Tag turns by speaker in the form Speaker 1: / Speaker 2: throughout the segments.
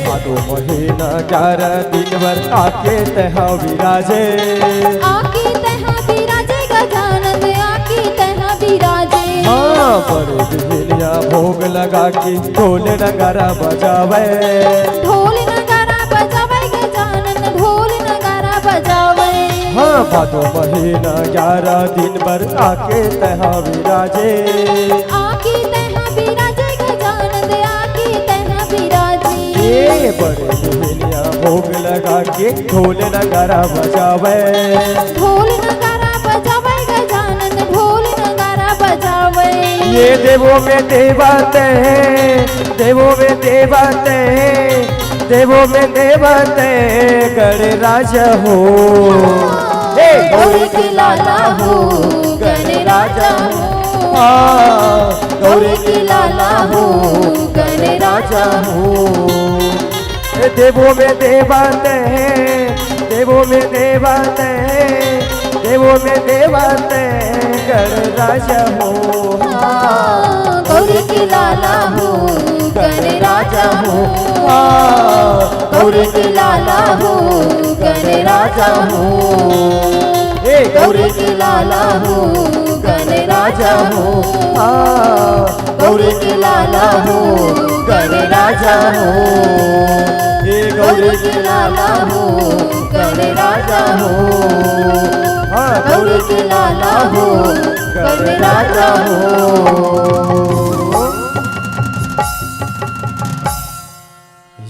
Speaker 1: भादो महीना 11 दिन भर आके तहा विराजे,
Speaker 2: आके तहा विराजे गजानन आके तहा विराजे।
Speaker 1: हाँ बड़े बिहनिया भोग लगा के ढोल नगारा बजावे,
Speaker 2: ढोल नगारा बजावे गजानन ढोल नगारा बजावे।
Speaker 1: हाँ भादो महीना 11 दिन भर आके तहा विराजे,
Speaker 2: आके तहा विराजे गजानन आके तहा विराजे।
Speaker 1: ये बड़े बिहनिया भोग लगा के ढोल नगारा बजावे,
Speaker 2: ढोल नगारा बजावे गजानन ढोल नगारा बजावे।
Speaker 1: ये देवों में देवते हैं, देवों में देवते हैं, देवों में देवते गणराज हो,
Speaker 2: गौरी के लाला हो गणराजा हो,
Speaker 1: गौरी
Speaker 2: के लाला हो गणराजा
Speaker 1: हो। देवों में देवते हैं, देवों में देवते हैं, देवों में देवते गणराज हो,
Speaker 2: गौरी के लाला हो गणराजा हो,
Speaker 1: गौरी
Speaker 2: के लाला हो गणराजा हो,
Speaker 1: गौरी
Speaker 2: के लाला हो गणराजा हो,
Speaker 1: गौरी
Speaker 2: के लाला हो गणराजा हो,
Speaker 1: गौरी
Speaker 2: के लाला हो गणराजा हो,
Speaker 1: गौरी
Speaker 2: के लाला हो गणराजा हो।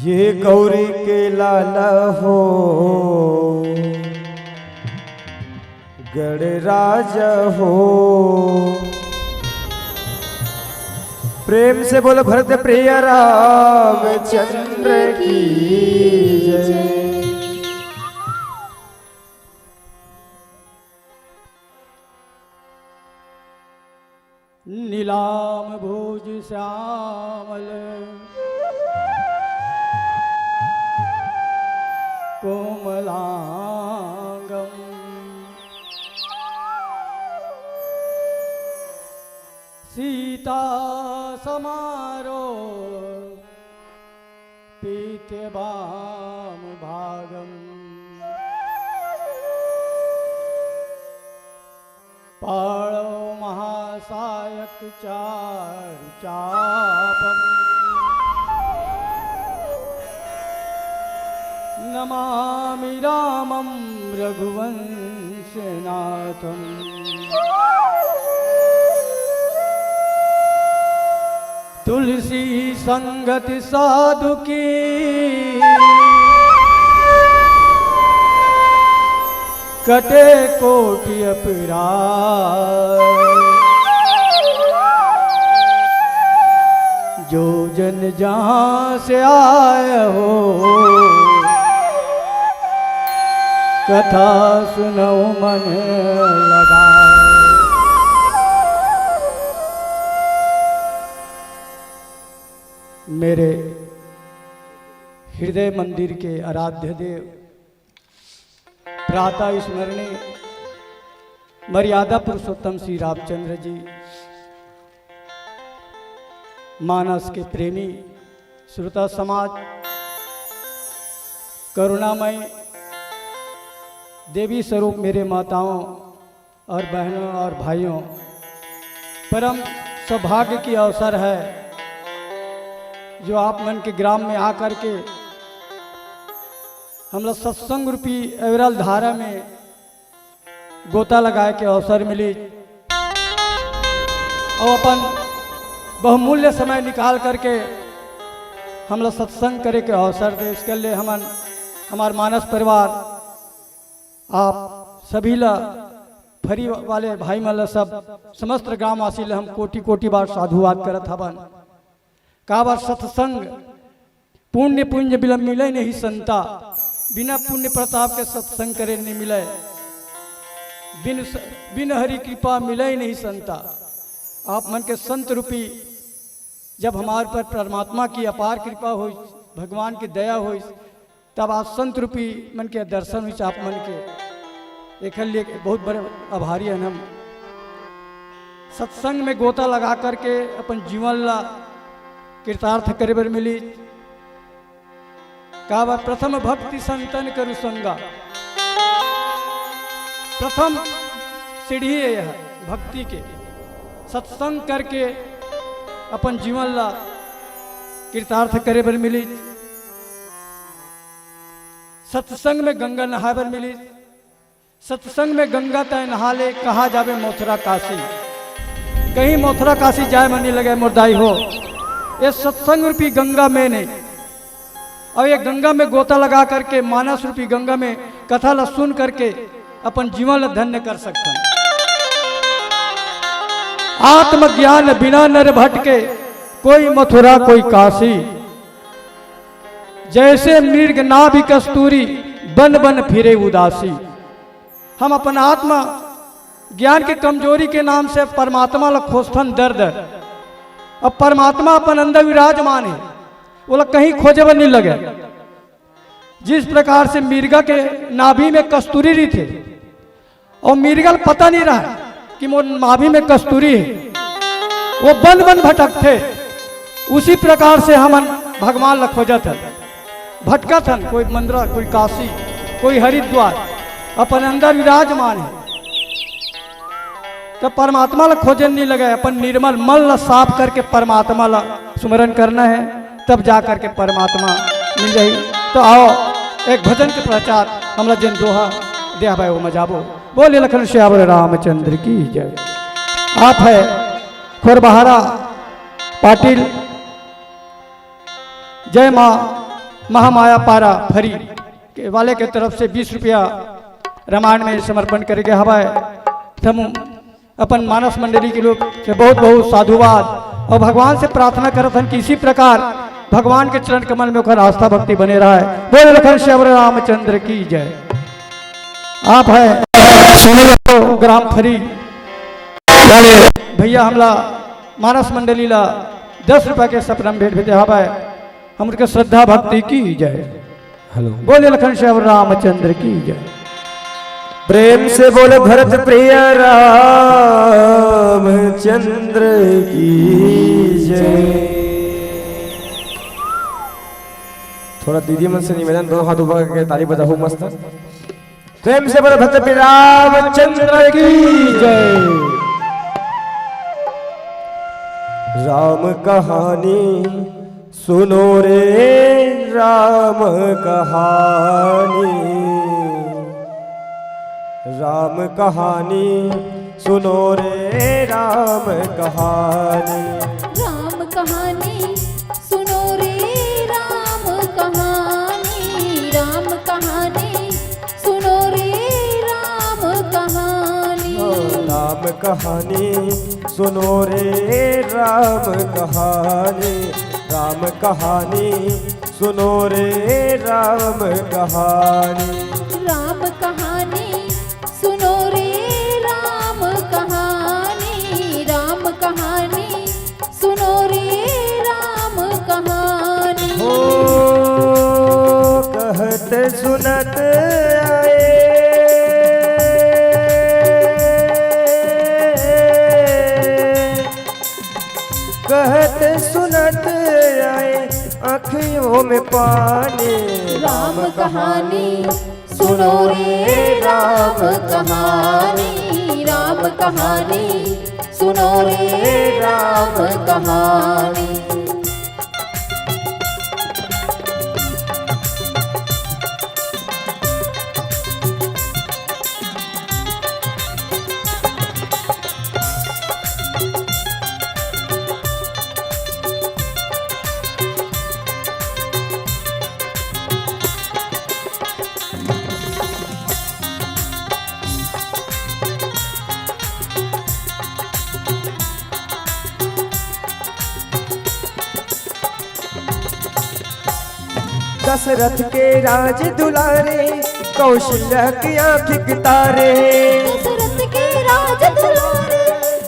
Speaker 1: ये गौरी के लाला हो गणराज हो। प्रेम से बोलो भरत प्रिय रामचंद्र की जय।
Speaker 3: नीलाम भुज श्यामल कोमलांगम सीता समारो पीत्यवाम भागम पाणो महासायक चापम नमामि रामं रघुवंशनाथम्। तुलसी संगत साधु की कटे कोटि अपराध। जो जन जहाँ से आए हो कथा सुनो मन लगा। मेरे हृदय मंदिर के आराध्य देव प्रातः स्मरणीय मर्यादा पुरुषोत्तम श्री रामचंद्र जी, मानस के प्रेमी श्रोता समाज, करुणामय देवी स्वरूप मेरे माताओं और बहनों और भाइयों, परम सौभाग्य की अवसर है जो आप मन के ग्राम में आकर के हम लोग सत्संग रूपी एवरल धारा में गोता लगाए के अवसर मिली और अपन बहुमूल्य समय निकाल करके हम लोग सत्संग करे के अवसर दे। इसके लिए हमार मानस परिवार आप सभी ला फरी वाले भाई मल सब समस्त ग्रामवासी ले हम कोटि कोटि बार साधुवाद करत हवन। का बार सत्संग पुण्य पुण्य बिलम मिले नहीं संता, बिना पुण्य प्रताप के सत्संग करे नहीं मिले, बिन हरि कृपा मिले नहीं संता। आप मन के संत रूपी जब हमारे पर परमात्मा की अपार कृपा हो, भगवान की दया हो, तब आप संत रूपी मन के दर्शन हुई। आप मन के एक लिए बहुत बड़े आभारी हैं हम। सत्संग में गोता लगा करके अपन जीवन ला कृतार्थ करे बर मिली। कहा प्रथम भक्ति संतन करु संगा। प्रथम सीढ़ी है यह भक्ति के, सत्संग करके अपन जीवन ला कृतार्थ करे बर मिली। सत्संग में गंगा नहाए बर मिली। सत्संग में गंगा तय नहा ले, कहा जावे मथुरा काशी। कहीं मथुरा काशी जाए मनी लगे मुर्दाई हो, ये सत्संग रूपी गंगा में नहीं। और ये गंगा में गोता लगा करके मानस रूपी गंगा में कथा ला सुन करके अपन जीवन ला धन्य कर सकते हैं। आत्मज्ञान बिना नर भटके, कोई मथुरा कोई काशी। जैसे मृग नाभि कस्तूरी, बन बन फिरे उदासी। हम अपन आत्मा ज्ञान की कमजोरी के नाम से परमात्मा ला खोजथन दर्द। अब परमात्मा अपन अंदर विराजमान है, वो लोग कहीं खोजे नहीं लगे। जिस प्रकार से मिर्गा के नाभि में कस्तूरी रही थे और मिर्गल पता नहीं रहा कि वो नाभि में कस्तूरी है, वो बन बन भटकते। उसी प्रकार से हम भगवान ला खोजत है, भटकत हन। कोई मंदिर, कोई काशी, कोई हरिद्वार, अपन अंदर विराजमान है। तो परमात्मा ला खोजन नहीं लगे। अपन निर्मल मन ला साफ करके परमात्मा ला सुमरन करना है, तब जा करके परमात्मा मिल जाए। तो आओ एक भजन के पश्चात हमला जिन दोहा दिया भाई वो मजाबो। बोले लखन श्यावर रामचंद्र की जय। आप है खोरबहारा पाटिल, जय माँ महामाया पारा फरी के वाले के तरफ से 20 रुपया रामायण में समर्पण करके हवाए। हम अपन मानस मंडली के लोग से बहुत बहुत साधुवाद और भगवान से प्रार्थना करत हन कि इसी प्रकार भगवान के चरण कमल में होकर आस्था भक्ति बने रहा है। बोले लखन श्यावर रामचंद्र की जय। आप है ग्राम फरी भैया, हमला मानस मंडली ला 10 रुपया के सपना भेंट भेजे हवाए। हम उनके श्रद्धा भक्ति की जय।
Speaker 1: हेलो,
Speaker 3: बोले लखन श्यावर रामचंद्र की जय।
Speaker 1: प्रेम से बोले भरत प्रिय रामचंद्र की जय। थोड़ा दीदी मन से निवेदन, दोनों हाथ ऊपर करके ताली बजाओ मस्त। प्रेम से बोले भरत प्रिय रामचंद्र की जय। राम कहानी सुनो रे राम कहानी, राम कहानी सुनो रे राम कहानी।
Speaker 2: राम कहानी सुनो रे राम कहानी। राम कहानी सुनो रे राम कहानी।
Speaker 1: राम कहानी सुनो रे राम कहानी। राम कहानी सुनो रे राम कहानी।
Speaker 2: राम कहानी सुनो रे राम कहानी। राम कहानी सुनो रे राम कहानी।
Speaker 1: हो कहत सुनत आए, कहत सुनत आए आँखियों में पानी।
Speaker 2: राम कहानी सुनो रे राम कहानी। राम कहानी सुनो रे राम कहानी।
Speaker 1: दशरथ के राज दुलारे, कौशल्या की आँख तारे।
Speaker 2: दशरथ के राज दुलारे,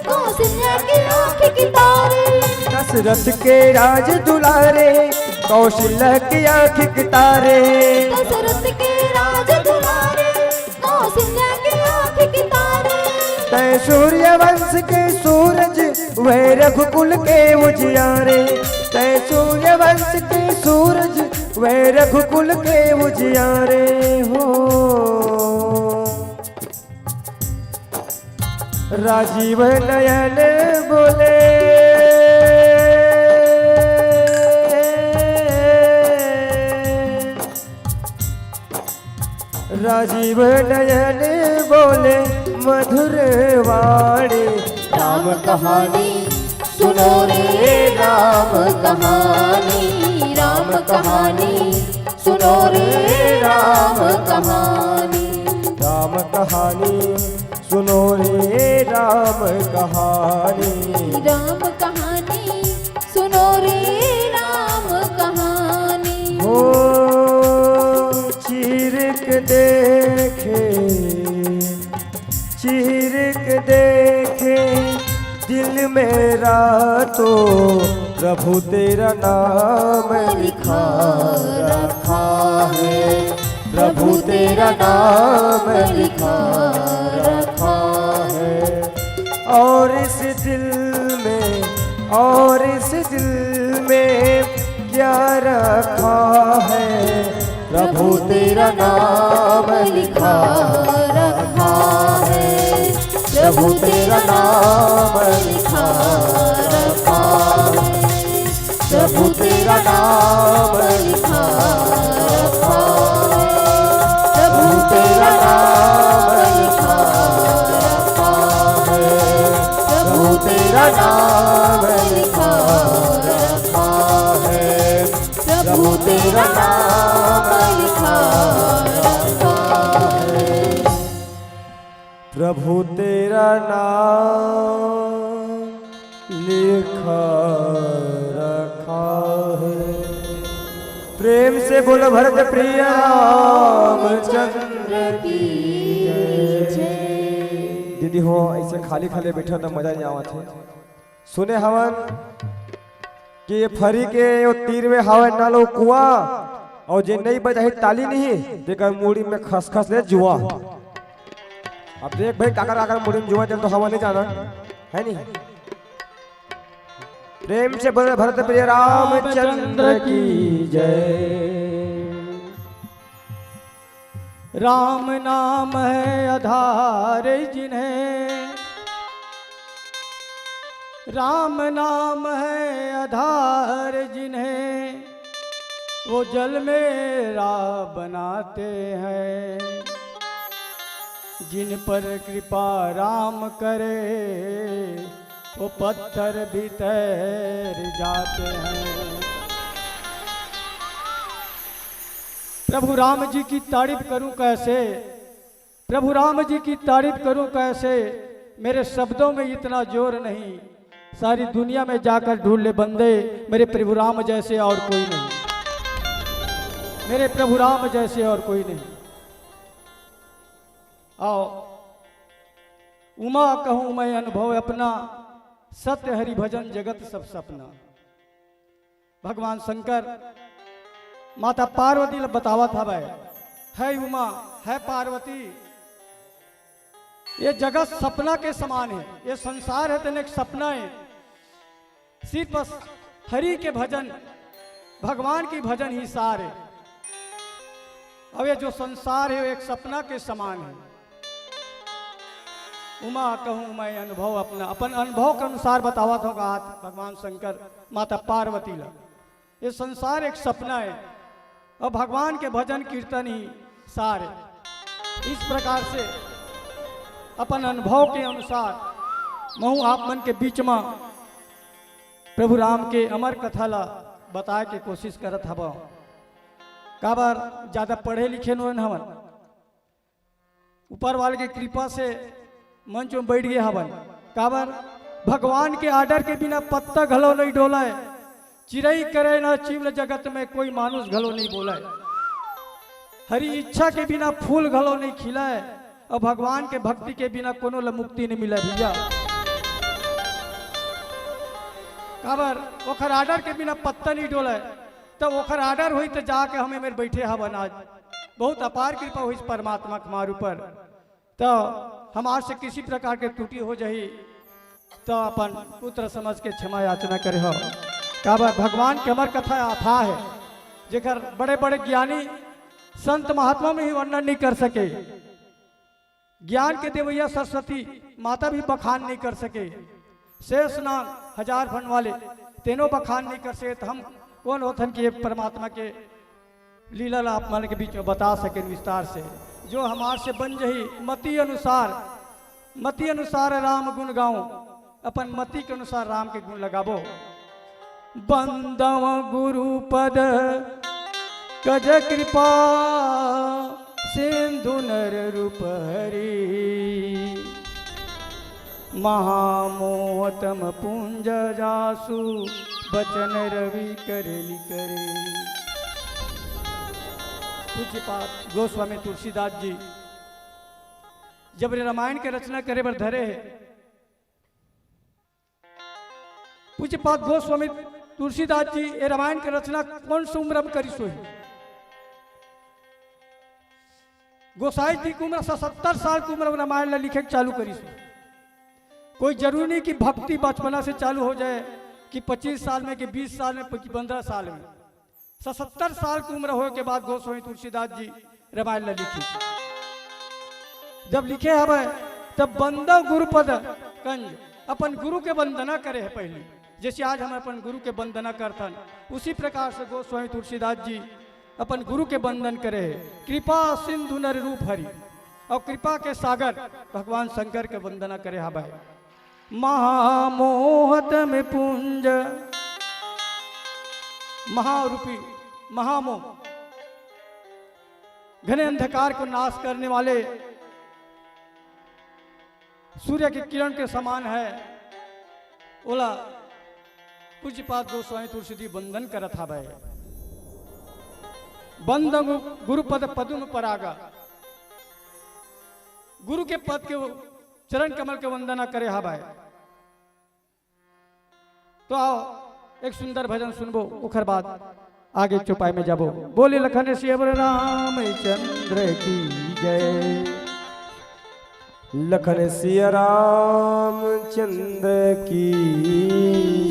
Speaker 2: कौशल्या की आँख तारे।
Speaker 1: दशरथ के राज दुलारे, कौशल्या की आँख तारे।
Speaker 2: दशरथ के राज दुलारे, कौशल्या की आँख तारे।
Speaker 1: तय सूर्य वंश के सूरज, वह रघुकुल के उजियारे। तय सूर्य वंश के सूरज, वे रघुकुल के उजियारे हो। राजीव नयन बोले राजीव नयन बोले मधुर वाणी।
Speaker 2: राम कहानी सुनो रे राम कहानी, राम कहानी सुनो रे राम कहानी।
Speaker 1: राम कहानी सुनो रे राम कहानी।
Speaker 2: राम कहानी सुनो रे राम कहानी।
Speaker 1: हो चीरक देखे चीरक देखे दिल मेरा तो प्रभु तेरा नाम लिखा रखा है। प्रभु तेरा नाम लिखा रखा है। और इस दिल में और इस दिल में क्या रखा है। प्रभु तेरा नाम लिखा रखा है। प्रभु तेरा नाम लिखा रखा है। प्रभु तेरा नाम लिखा रखा है। प्रभु तेरा नाम लिखा रखा है। प्रभु तेरा नाम लिखा रखा है। प्रभु तेरा नाम लिखा रखा है। प्रभु तेरा नाम लिखा रखा है। प्रेम से बोलो भरत प्रिय रामचंद्र की जय। दीदी हो ऐसे खाली खाली बैठो तो मजा नहीं आवत है। सुने हवन कि ये फरी के यो तीर में हवन ना लो कुआ और जे नहीं बजाही ताली नहीं देखा मूड़ी में खसखस ले जुआ। अब देख भाई काकर काकर मुड़ी में जुआ चल तो हवा नहीं जाना है नहीं। प्रेम से बोले भरत प्रिय रामचंद्र की जय।
Speaker 3: राम नाम है आधार जिन्हें, राम नाम है आधार जिन्हें, वो जल में राह बनाते हैं। जिन पर कृपा राम करे वो पत्थर भी तैर जाते हैं। प्रभु राम जी की तारीफ करूं कैसे, प्रभु राम जी की तारीफ करूं कैसे, मेरे शब्दों में इतना जोर नहीं। सारी दुनिया में जाकर ढूंढ ले बंदे, मेरे प्रभु राम जैसे और कोई नहीं, मेरे प्रभु राम जैसे और कोई नहीं। आओ उमा कहूं मैं अनुभव अपना, सत्य हरि भजन जगत सब सपना। भगवान शंकर माता पार्वती ने बतावा था भाई, है उमा है पार्वती, ये जगत सपना के समान है, ये संसार है तो एक सपना है। सिर्फ बस हरि के भजन भगवान की भजन ही सार है। अब ये जो संसार है वो एक सपना के समान है। उमा कहूं मैं अनुभव अपना, अपन अनुभव के अनुसार बतावा था भगवान शंकर माता पार्वती ला। ये संसार एक सपना है और भगवान के भजन कीर्तन ही सार है। इस प्रकार से अपन अनुभव के अनुसार महू आप मन के बीच में प्रभु राम के अमर कथा ला बताए के कोशिश करत हवा। काबर ज्यादा पढ़े लिखे न हवन, ऊपर वाले के कृपा से मंच में बैठ गए हवन। काबर भगवान के आर्डर के बिना पत्ता घलो नहीं डोला है, चिड़ई करे ना चिवल जगत में कोई मानुष घलो नहीं बोला है, हरी इच्छा के बिना फूल घलो नहीं खिला है, और भगवान के भक्ति के बिना कोनो ला मुक्ति नहीं मिला भैया। काबर ओखर आर्डर के बिना पत्ता नहीं डोला है, तो ओखर आर्डर हुई तो जाके हमें मेरे बैठे हवन। आज बहुत अपार कृपा हुई परमात्मा हमारे ऊपर, तो हमारे से किसी प्रकार के त्रुटि हो जाही तो अपन पुत्र समझ के क्षमा याचना करे हो। काबर भगवान के अमर कथा अथाह है, जेकर बड़े बड़े ज्ञानी संत महात्मा में ही वर्णन नहीं कर सके, ज्ञान के देवैया सरस्वती माता भी बखान नहीं कर सके, शेष नाग हजार फन वाले तीनों बखान नहीं कर सके, तो हम कौन होथन कि परमात्मा के लीला आप मन के बीच में बता सके विस्तार से। जो हमार से बन जही मति अनुसार राम गुण गाऊं, अपन मति के अनुसार राम के गुण लगाबो। बंदव गुरु पद कज कृपा सिंधु नर रूप हरि, महामोहतम पुंज जासु बचन रवि करली करे। पूज्यपाद गोस्वामी तुलसीदास जी जब रामायण के रचना करे बर धरे है, पूज्यपाद गोस्वामी तुलसीदास जी ये रामायण की रचना कौन सी उम्र में करी सोई? गोसाई जी की उम्र 70 साल की उम्र में रामायण ला लिखे चालू करी सो। कोई जरूरी नहीं कि भक्ति बचपना से चालू हो जाए, कि 25 साल में, कि 20 साल में, कि 15 साल में। 70 साल की उम्र होने के बाद गोस्वामी तुलसीदास जी रामायण ला लिखी। जब लिखे हमें तब बंदो गुरुपद कंज, अपन गुरु के वंदना करे है पहले, जैसे आज हम अपन गुरु के वंदना करतन, उसी प्रकार से गोस्वामी तुलसीदास जी अपन गुरु के वंदन करे है। कृपा सिंधु नर रूप हरि, और कृपा के सागर भगवान शंकर के वंदना करे हा भाई। महामोहत में पुंज, महारूपी महामोह, घने अंधकार को नाश करने वाले सूर्य के किरण के समान है। ओला पूज्यपाद गोस्वामी तुलसी वंदन करत हा भाई। बंद गुरुपद पदुम परागा, गुरु के पद के चरण कमल के वंदना करे हा भाई। तो आओ एक सुंदर भजन सुनबो, उखर बाद आगे चौपाई में जाबो। बोले लखन सियावर रामचंद्र की जय,
Speaker 1: लखन सिया रामचंद्र की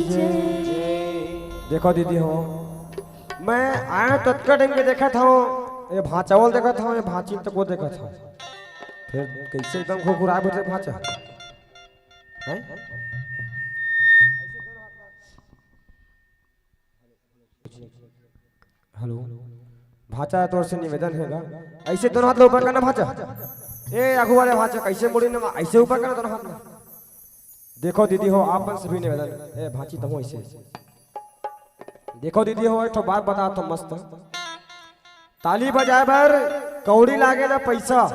Speaker 1: जय। देखो दीदी हो, मैं आया तत्का टाइम के देखा था, ये भाचावल देखा था, ये भाची तक वो देखा था, फिर कैसे एकदम खोखुरा बैठे भाचा है। हेलो भाचा, तोर से निवेदन है ना, ऐसे दोनों हाथ ऊपर करना भाचा। ए आगू वाले भाचा कैसे मुड़ी ना, ऐसे ऊपर करना दोनों हाथ ना। देखो दीदी हो, आपन से भी निवेदन, ए भाची तुम ऐसे देखो दीदी हो, एक बात बता तो मस्त, ताली बजाए बर कौड़ी लागे ना पैसा,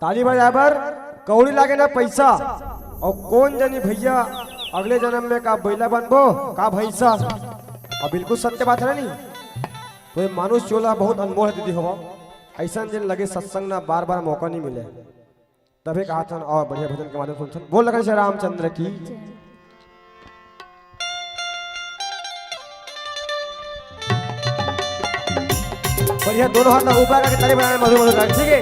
Speaker 1: ताली बजाए बर कौड़ी लागे ना पैसा। और कौन जानी भैया अगले जन्म में का बैला बनबो का भैसा, और बिल्कुल सत्य बात है नहीं। तो ये मानुष चोला बहुत अनमोल है दीदी हो, ऐसा दिन लगे सत्संग ना बार बार मौका नहीं मिले, तभी कहा था और बढ़िया भजन के माध्यम सुन। बोल लखन श्री रामचंद्र की। बढ़िया दोनों हाथ ऊपर करके ताली बजाने मधुर मधुर, ठीक है।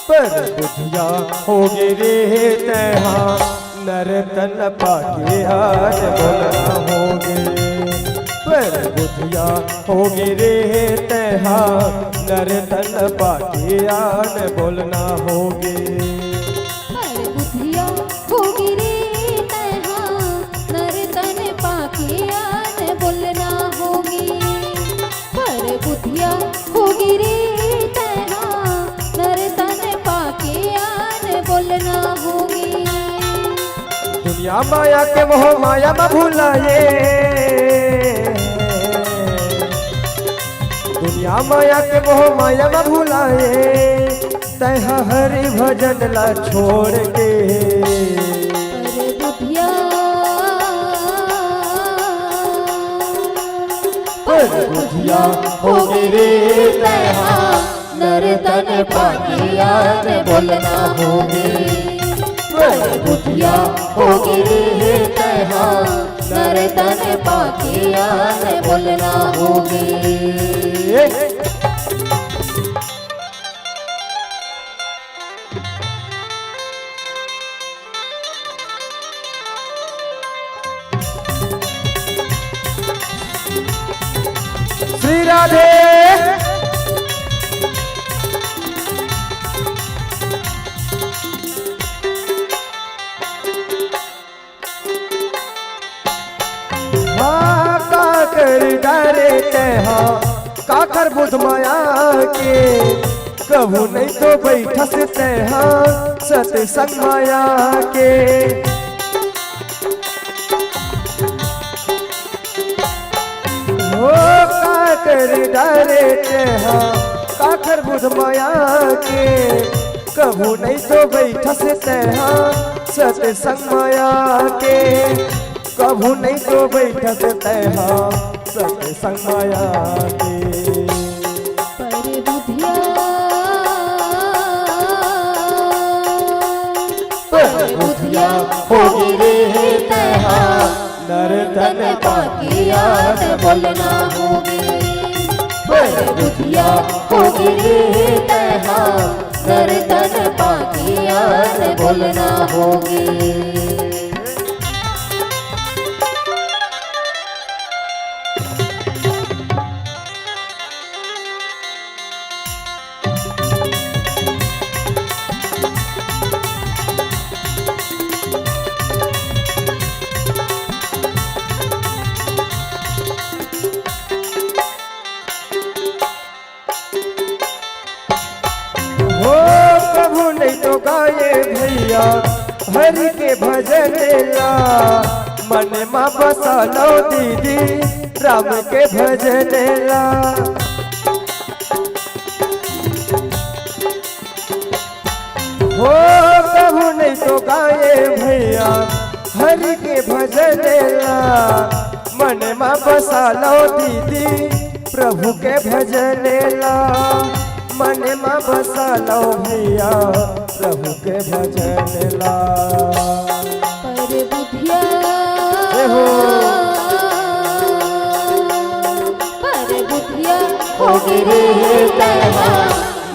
Speaker 1: पर बुधिया होगे रे तहा नरतन पाके आज बोलना होगे। पर बुधिया होगे रे तहा नरतन पाके आज बोलना होगे।
Speaker 2: पर बुधिया होगी रे तहा नरतन पाके आन बोलना होगी। पर बुधिया होगी रे तहा नरतन पाके आन बोलना होगी।
Speaker 1: दुनिया माया के मोह माया में भूलाए, दुनिया माया के मोह माया में भूलाए, तह हरि भजन ला छोड़ के। पर बुधिया
Speaker 2: होगी रे तहा नरतन पाके आन बोलना होगी। पर बुधिया होगी रे तहा नरतन पाके आन बोलना होगी। पर बुधिया होगी रे तैहा नर तन पाकिया ने बोलना होगी पर बुधिया होगी रे तैहा नर तन पाकिया ने बोलना होगी।
Speaker 1: श्री राधे हाँ काकर डरे तैहा काकर बुध माया के कभू नहीं तो बैठस तैहा सतसंग माया के हो काकर डरे तैहा काकर बुध माया के कभू नहीं तो बैठस तैहा सतसंग माया के कभू नहीं तो बैठस तैहा सतसंग माया के
Speaker 2: पर बुधिया होगी रे तैहा नर तन पाकिया ने बोलना होगी पर बुधिया होगी रे तैहा नर तन पाकिया ने बोलना होगी।
Speaker 1: गाये भैया हरि के भजन ला मन में बसा लो दीदी राम के भजन ला हो कभू नहीं तो गाये भैया हरि के भजन ला मन में बसा लो दीदी प्रभु के भजन ला मन में बसा लो भैया प्रभु के भजन ला
Speaker 2: पर बुधिया
Speaker 1: हो
Speaker 2: पर बुधिया होगी रे तैहा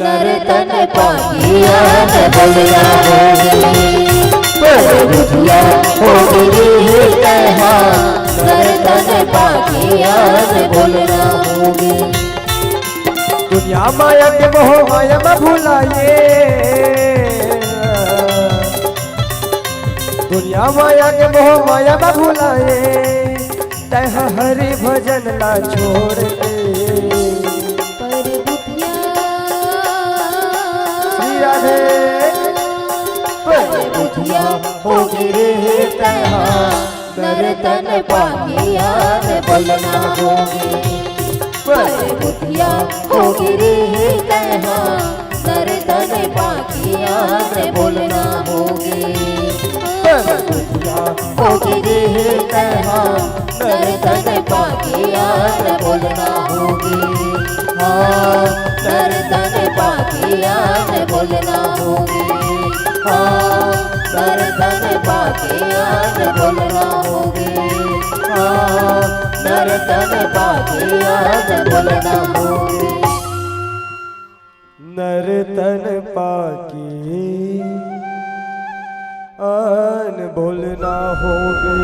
Speaker 2: नर तन पाकिया ने बोलना होगी पर बुधिया होगी रे तैहा नर तन पाकिया ने बोलना होगी।
Speaker 1: दुनिया माया के मोह माया में भुलाए दुनिया माया के मोह माया में भुलाए तैहा हरि भजन ला छोड़ दे
Speaker 2: पर बुधिया
Speaker 1: श्री राधे
Speaker 2: पर बुधिया होगी रे तैहा नर तन पाकिया ने बोलना होगी पर बुधिया होगी रे तैहा नर तन पाकिया ने बोलना होगी पर बुधिया होगी रे तैहा नर तन पाकिया ने बोलना होगी हाँ नर तन पाकिया ने बोलना होगी हाँ नर तन पाकिया ने बोलना होगी हाँ नर तन पाकिया ने बोलना होगी।
Speaker 1: नर तन पाकी आन बोलना होगी।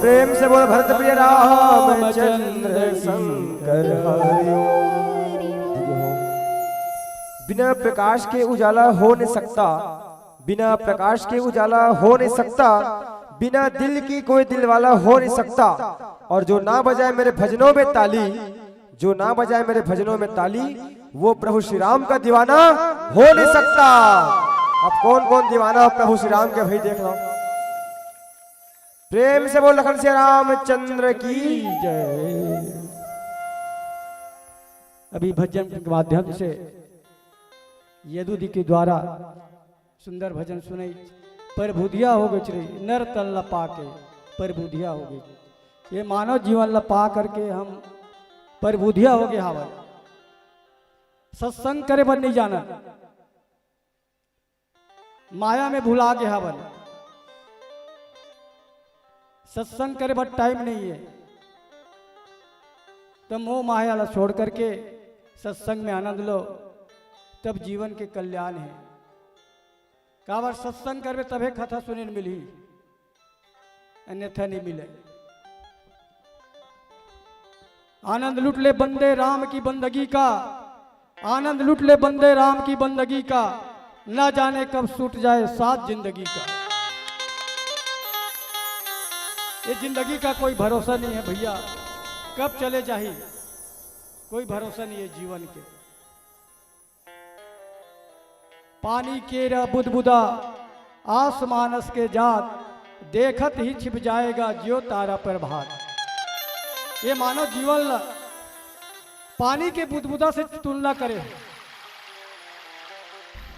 Speaker 1: प्रेम से बोल भरत प्रिय रामचंद्र शंकर हरि ओम। बिना प्रकाश के उजाला हो नहीं सकता, बिना प्रकाश के उजाला हो नहीं सकता, बिना दिल की कोई दिल वाला हो नहीं सकता। और जो ना बजाए मेरे भजनों में ताली, जो ना बजाए मेरे भजनों में ताली, वो प्रभु श्री राम का दीवाना हो नहीं सकता। अब कौन कौन दीवाना हो प्रभु श्री राम के, भाई देख लो। प्रेम से बोल लखन श्री रामचंद्र की जय।
Speaker 3: अभी भजन के माध्यम से यदु जी के द्वारा सुंदर भजन सुनाई। पर बुधिया हो गई नर तल्ला पाके, पर बुधिया हो गई। ये मानव जीवन ला पा करके हम परबुधिया हो गए हावल। सत्संग करे बर नहीं जाना, माया में भुला गए हावल। सत्संग करे बर टाइम नहीं है, तो मोह माया ला छोड़ करके सत्संग में आनंद लो, तब जीवन के कल्याण है। काबर सत्संग करवे तबे कथा सुने मिली, अन्यथा नहीं मिले। आनंद लूट ले बंदे राम की बंदगी का, आनंद लूट ले बंदे राम की बंदगी का, ना जाने कब छूट जाए साथ जिंदगी का। ये जिंदगी का कोई भरोसा नहीं है भैया, कब चले जाही कोई भरोसा नहीं है जीवन के। पानी केरा बुदबुदा आसमानस के जात, देखत ही छिप जाएगा ज्यो तारा पर भात। ये मानव जीवन ला पानी के बुदबुदा से तुलना करे।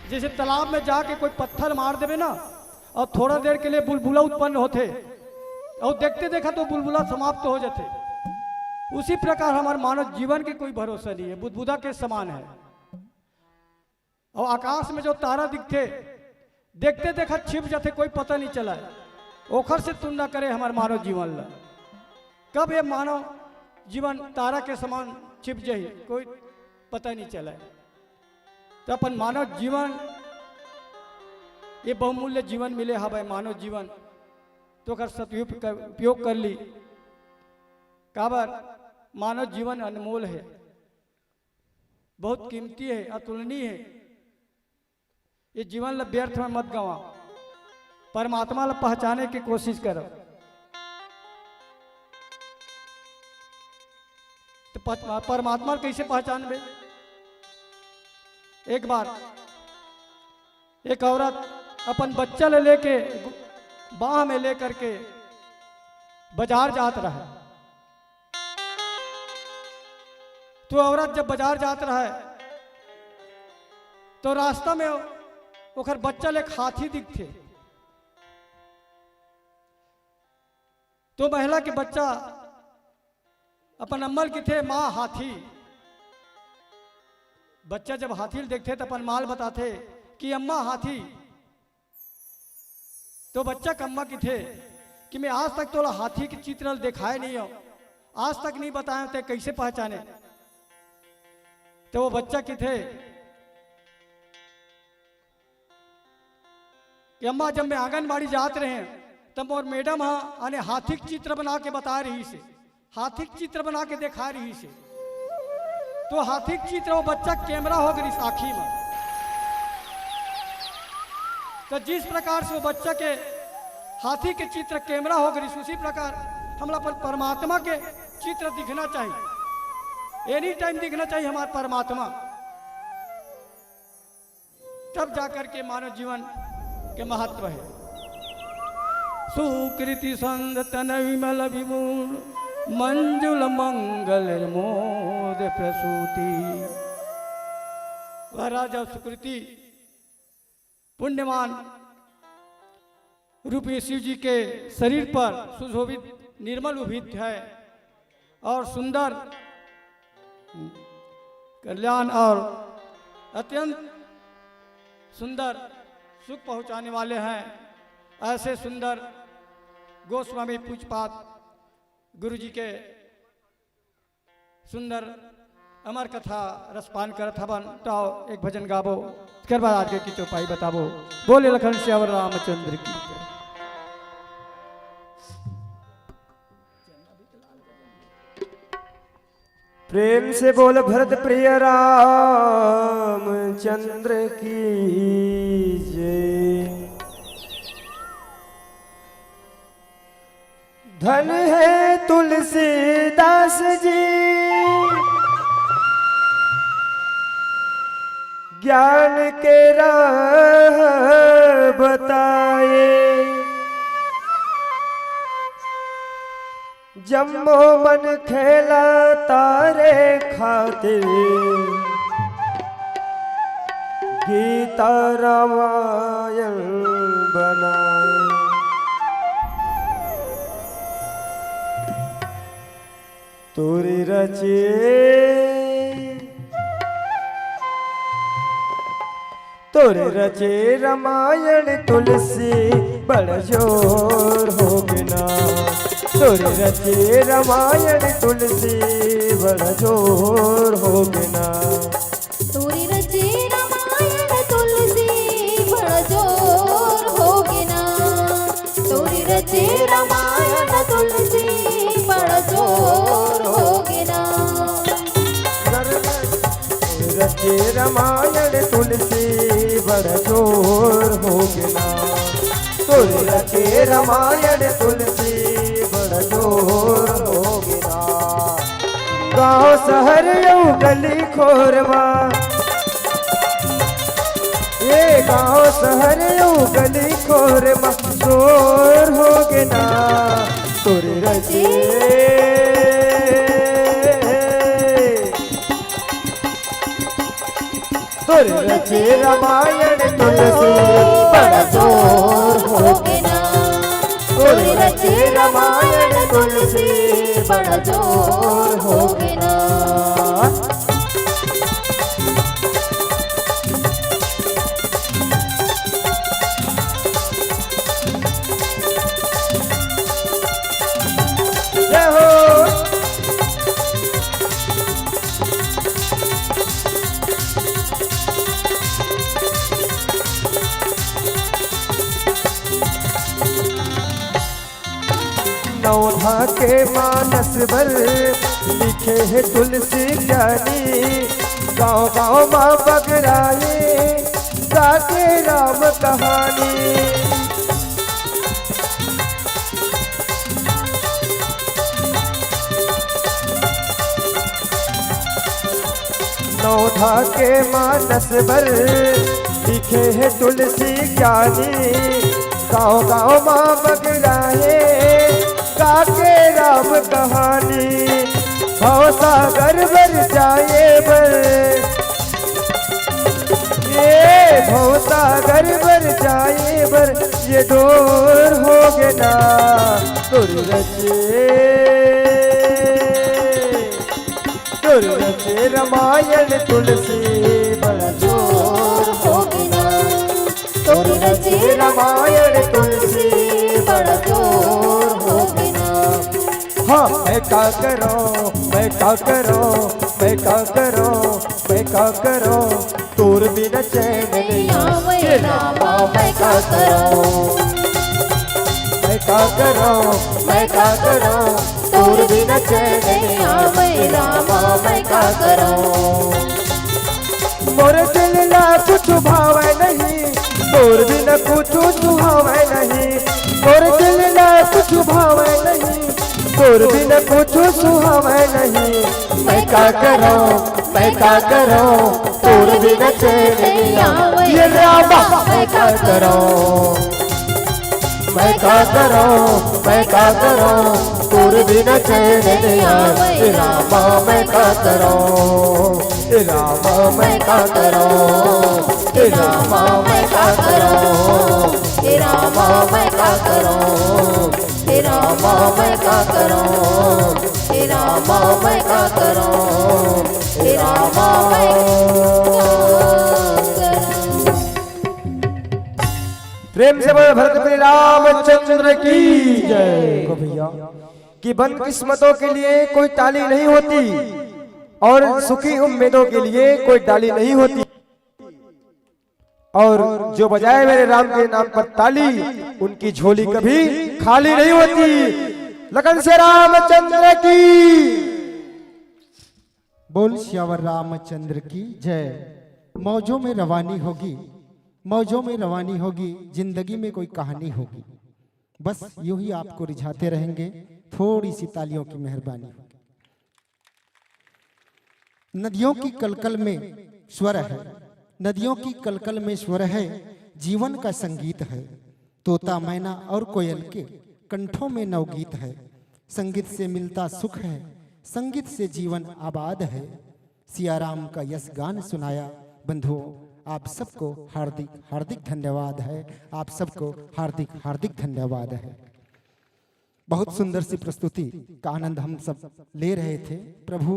Speaker 3: जैसे तालाब में जाके कोई पत्थर मार देवे ना, और थोड़ा देर के लिए बुलबुला उत्पन्न होते, और देखते देखा तो बुलबुला समाप्त हो जाते। उसी प्रकार हमारे मानव जीवन के कोई भरोसा नहीं है, बुदबुदा के समान है। और आकाश में जो तारा दिखते, देखते देखा छिप जाते, कोई पता नहीं चला है। ओखर से तुलना करे हमारे मानव जीवन ला, कब ये मानव जीवन तारा के समान छिप जाए कोई पता नहीं चला है। तो अपन मानव जीवन ये बहुमूल्य जीवन मिले हवा मानव जीवन, तो अगर सदुपयोग कर ली। काबर मानव जीवन अनमोल है, बहुत कीमती है, अतुलनीय है। ये जीवन ला व्यर्थ में मत गवा, परमात्मा ला पहचाने की कोशिश करो। तो परमात्मा कैसे पहचान बे? एक बार एक औरत अपन बच्चा ले लेके बाह में लेकर के बाजार जात रहा। तो औरत जब बाजार जात रहा है, तो रास्ता में ओखर बच्चा ले हाथी दिखते। तो महिला के बच्चा अपन अम्मल की थे माँ हाथी। बच्चा जब हाथी देखते तो अपन माल बताते कि अम्मा हाथी। तो बच्चा कम्मा की थे कि मैं आज तक तो हाथी के चित्र दिखाए नहीं हो, आज तक नहीं बताए थे, कैसे पहचाने? तो वो बच्चा की थे कि अम्मा जब मैं आंगनबाड़ी जाते रहे तब और मैडम हाँ आने हाथी चित्र बना के बता रही से, हाथी चित्र बना के दिखा रही से। तो हाथी चित्र वो बच्चा कैमरा हो गई आँखी में। तो जिस प्रकार से वो बच्चा के हाथी के चित्र कैमरा हो गई, उसी प्रकार हमरा पर परमात्मा के चित्र दिखना चाहिए, एनी टाइम दिखना चाहिए हमारा परमात्मा। तब जाकर के मानव जीवन के महत्व है। सुकृति संग तन विमल विमूल, मंजुल मंगल मोद प्रसूति। वह राजा सुकृति पुण्यवान रूपी शिव जी के शरीर पर सुशोभित निर्मल उभित है और सुंदर कल्याण और अत्यंत सुंदर सुख पहुंचाने वाले हैं। ऐसे सुंदर गोस्वामी पूजपात गुरु जी के सुंदर अमर कथा रसपान करत हवन। तो एक भजन गाबो, इसके बाद आगे की चौपाई बताबो। बोले लखन श्यावर रामचंद्र की।
Speaker 1: प्रेम से बोल भरत प्रिय राम चंद्र की जय। धन है तुलसीदास जी, ज्ञान के राह बताए। जम्मो मन खेला तारे खातिर, गीता रामायण बनाए। तोरी रचे तोरे रचे रामायण तुलसी बड़ जोर हो बिना तोरे रचे रामायण तुलसी बड़ जोर हो बिना
Speaker 2: तोरी रचे रामायण तुलसी बड़ जोर होगे ना तोरी रचे रामायण तुलसी बड़ जोर होगे ना
Speaker 1: रचे रामायण तुलसी बड़ जोर हो बिना तोरे रचे रामायण तुलसी बड़ जोर हो बिना गाँव शहर यू गली खोरवा ये गाँव शहर यू गली खोरवा जोर हो बिना तोरे रचे तोरे रचे रामायण तुलसी बड़ जोर
Speaker 2: होगे ना तोरी रचे रामायण तुलसी बड़ जोर होगे ना
Speaker 1: जय हो नौधा के मानस भर लिखे है तुलसी ज्ञानी गाँव गाँव माँ बगराए गाके राम कहानी नौधा के मानस भर लिखे है तुलसी ज्ञानी गाँव गाँव माँ बगराए काके राम कहानी भवसागर बर जाए बर ये भवसागर बर जाए बर ये डोर हो गए ना तोरे रचे रामायण तुलसी बड़ जोर
Speaker 2: होगे ना तोरी रचे
Speaker 1: रामायण तुलसी
Speaker 2: बड़ जोर होगे ना
Speaker 1: हाँ मैं क्या करूं मैं क्या करूं मैं क्या करूं मैं क्या करूं तोर बिना चैन नहीं
Speaker 2: आवे रामा मैं क्या करूं
Speaker 1: मैं क्या करूं
Speaker 2: मैं क्या करूं तोर बिना चैन नहीं आवे रामा मैं क्या करूं
Speaker 1: मोर दिल ना कुछ भावे नहीं तोर बिना कुछ सुहावे नहीं मोर दिल ना कुछ भावे नहीं तोर बिना कुछ सुहावे नहीं मैं क्या करूं मैं क्या करूं तोर बिना चैन नहीं आवे ये रामा मैं क्या करूं मैं क्या करूं मैं क्या करूं तोर बिना चैन नहीं आवे रामा मैं क्या करूं रामा मैं क्या करूं रामा मैं क्या करूं
Speaker 2: रामा मैं क्या करूं रामा मैं क्या करूं रामा मैं क्या करूं रामा मैं
Speaker 1: प्रेम से बोले भरत श्री रामचंद्र की जय को भैया कि बदकिस्मतों के लिए कोई ताली नहीं होती और सुखी उम्मीदों के लिए कोई डाली नहीं होती और जो बजाए मेरे राम के नाम पर ताली उनकी झोली कभी खाली नहीं होती लगन से रामचंद्र की
Speaker 4: बोल श्यावर रामचंद्र की जय। मौजों में रवानी होगी मौजों में रवानी होगी जिंदगी में कोई कहानी होगी बस यूं ही आपको रिझाते रहेंगे थोड़ी सी तालियों की मेहरबानी होगी। नदियों की कलकल में स्वर है नदियों की कलकल में स्वर है जीवन का संगीत है तोता मैना और कोयल के कंठों में नवगीत है संगीत से मिलता सुख है संगीत से जीवन आबाद है सिया राम का यश गान सुनाया बंधुओं आप सबको हार्दिक हार्दिक धन्यवाद है आप सबको हार्दिक हार्दिक धन्यवाद है। बहुत सुंदर सी प्रस्तुति का आनंद हम सब ले रहे थे। प्रभु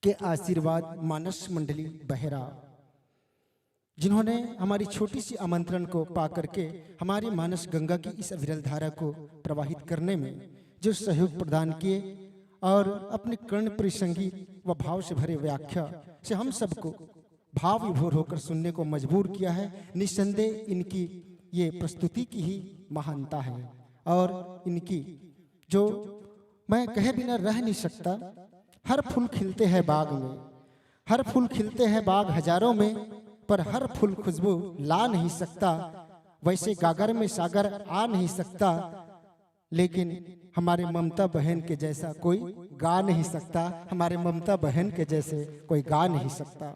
Speaker 4: के आशीर्वाद मानस मंडली बहरा, जिन्होंने हमारी छोटी सी आमंत्रण को पा करके हमारी मानस गंगा की इस अविरल धारा को प्रवाहित करने में जो सहयोग प्रदान किए और अपने कर्ण परिसंगीत व भाव से भरे व्याख्या से हम सबको भाव विभोर होकर सुनने को मजबूर किया है। निस्संदेह इनकी ये प्रस्तुति की ही महानता है और इनकी जो मैं कहे बिना रह नहीं सकता। हर फूल खिलते हैं बाग में, हर फूल खिलते हैं बाग हजारों में, पर हर फूल खुशबू ला नहीं सकता। वैसे गागर में सागर आ नहीं सकता, लेकिन हमारे ममता बहन के जैसा कोई गा नहीं सकता, हमारे ममता बहन के जैसे कोई गा नहीं सकता।